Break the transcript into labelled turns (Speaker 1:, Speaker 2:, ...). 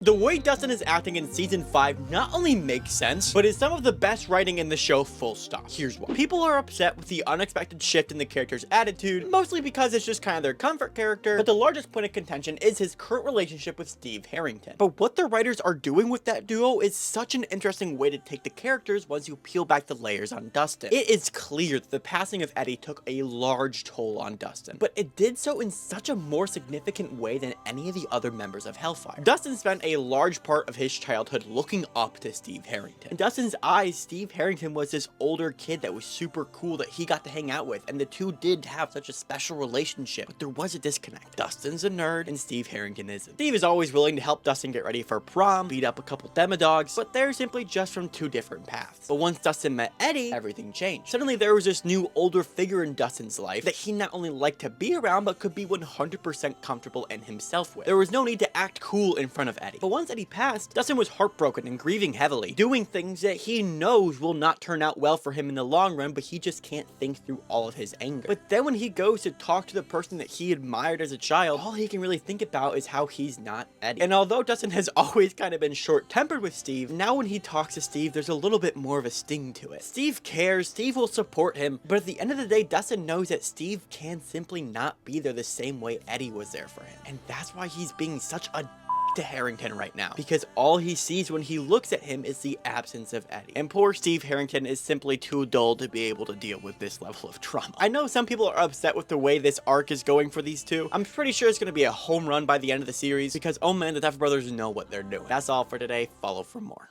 Speaker 1: The way Dustin is acting in season 5 not only makes sense, but is some of the best writing in the show, full stop. Here's why. People are upset with the unexpected shift in the character's attitude, mostly because it's just kind of their comfort character, but the largest point of contention is his current relationship with Steve Harrington. But what the writers are doing with that duo is such an interesting way to take the characters once you peel back the layers on Dustin. It is clear that the passing of Eddie took a large toll on Dustin, but it did so in such a more significant way than any of the other members of Hellfire. Dustin spent a large part of his childhood looking up to Steve Harrington. In Dustin's eyes, Steve Harrington was this older kid that was super cool that he got to hang out with, and the two did have such a special relationship, but there was a disconnect. Dustin's a nerd, and Steve Harrington isn't. Steve is always willing to help Dustin get ready for prom, beat up a couple demodogs, but they're simply just from two different paths. But once Dustin met Eddie, everything changed. Suddenly there was this new older figure in Dustin's life that he not only liked to be around, but could be 100% comfortable in himself with. There was no need to act cool in front of Eddie. But once Eddie passed, Dustin was heartbroken and grieving heavily, doing things that he knows will not turn out well for him in the long run, but he just can't think through all of his anger. But then when he goes to talk to the person that he admired as a child, all he can really think about is how he's not Eddie. And although Dustin has always kind of been short-tempered with Steve, now when he talks to Steve, there's a little bit more of a sting to it. Steve cares, Steve will support him, but at the end of the day, Dustin knows that Steve can simply not be there the same way Eddie was there for him. And that's why he's being such a to Harrington right now, because all he sees when he looks at him is the absence of Eddie. And poor Steve Harrington is simply too dull to be able to deal with this level of trauma. I know some people are upset with the way this arc is going for these two. I'm pretty sure it's going to be a home run by the end of the series, because oh man, the Duffer Brothers know what they're doing. That's all for today. Follow for more.